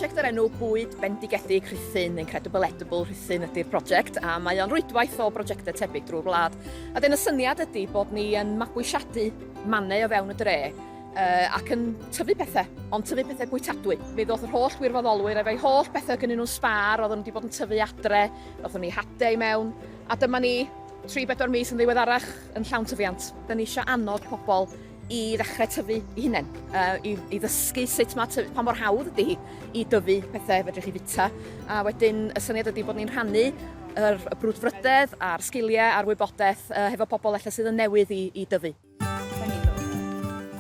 Prosiect yr enw Bwyd, Bendigedig, Rhuthun, Incredible Edible Rhuthun ydy'r prosiect, a mae o'n rwydwaith o brosiectau tebyg drwy'r wlad. A dyn y syniad ydy bod ni yn mabwysiadu mannau o fewn y dre ac yn tyfu pethau, ond tyfu pethau bwytadwy. Mi ddoth yr holl wirfoddolwyr efo'i holl pethau gynnyn nhw'n sbar, oedden nhw wedi bod yn tyfu adre, oedden ni hadau mewn, a dyma ni 3-4 mis yn ddiweddarach yn llawn tyfiant. Da ni eisiau annog pobl i ddechrau tyfu i hunain, i ddysgu sut pa mor hawdd ydy i dyfu pethau fedrwch chi fita. A wedyn y syniad ydy bod ni'n rhannu y brwdfrydedd a'r sgiliau a'r wybodaeth hefo pobl ella sydd yn newydd i dyfu.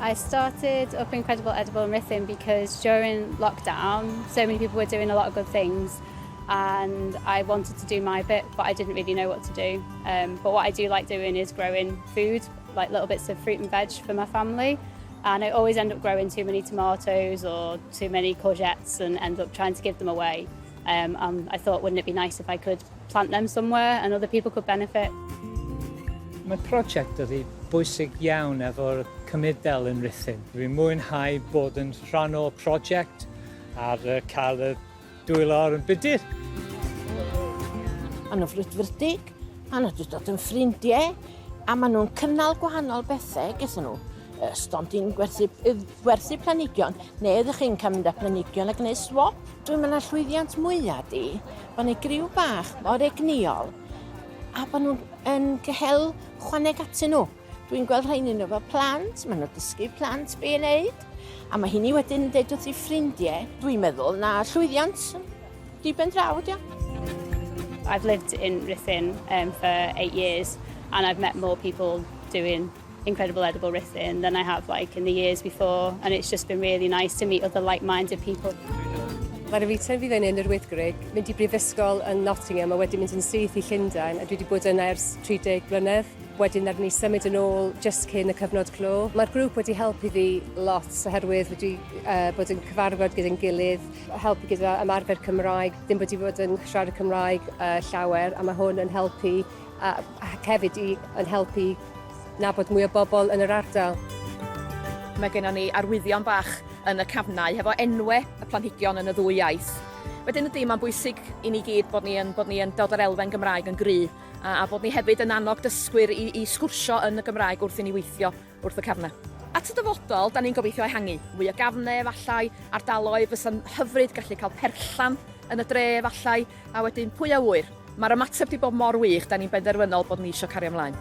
I started up Incredible Edible in Rhuthun because during lockdown, so many people were doing a lot of good things and I wanted to do my bit, but I didn't really know what to do. But what I do like doing is growing food, like little bits of fruit and veg for my family. And I always end up growing too many tomatoes or too many courgettes and end up trying to give them away. And I thought, wouldn't it be nice if I could plant them somewhere and other people could benefit? Mae prosiect ydi bwysig iawn efo'r cymydel yn Rhuthun. Dwi'n mwynhau bod yn rhan o prosiect ar cael y dwylo yn budur. Maen nhw'n frwydfrydig, maen nhw wedi dod yn ffrindiau, a maen nhw'n cynnal gwahanol bethau gyda nhw. Stondin gwerthu planhigion, neu ydych chi'n cael mynd â planhigion a gwneud swap. Dwi'n meddwl llwyddiant mwyaf di, bod ni griw bach o'r egniol, a bod nhw'n cael chwaneg atyn nhw. Dwi'n gweld rhain nhw efo plant, maen nhw'n dysgu plant be i wneud, a mae hynny wedyn yn dweud wrth i ffrindiau. Dwi'n meddwl na llwyddiant diben draw, ia. I've lived in Rhuthun for 8 years and I've met more people doing Incredible Edible Rhuthun than I have in the years before, and it's just been really nice to meet other like-minded people. Mae'r fi tyfu fyny yn yr Wyddgrug, mynd i brifysgol yn Nottingham a wedyn mynd yn syth i Llundain a dwi wedi bod yna ers 30 blynedd. Wedyn ar ni symud yn ôl just cyn y cyfnod clo. Mae'r grŵp wedi helpu fi lot oherwydd wedi bod yn cyfarfod gyda'n gilydd, helpu gyda ymarfer Cymraeg, dim bod i fod yn siarad Cymraeg llawer, a mae hwn yn helpu, ac hefyd yn helpu nabod mwy o bobl yn yr ardal. Mae gennym ni arwyddion bach yn y cafnau hefo enwau y planhigion yn y ddwy iaith. Wedyn ydy, mae'n bwysig i ni gyd bod ni yn dod yr elfen Gymraeg yn gry a bod ni hefyd yn annog dysgwyr i sgwrsio yn y Gymraeg wrth i ni weithio wrth y cafnau. At y dyfodol, da ni'n gobeithio ehangu. Mwy o gafnau efallai, ardaloedd fysa'n hyfryd gallu cael perllan yn y dre efallai, a wedyn pwy a wyr. Mae'r ymateb wedi bod mor wych, da ni'n benderfynol bod ni eisiau cario ymlaen.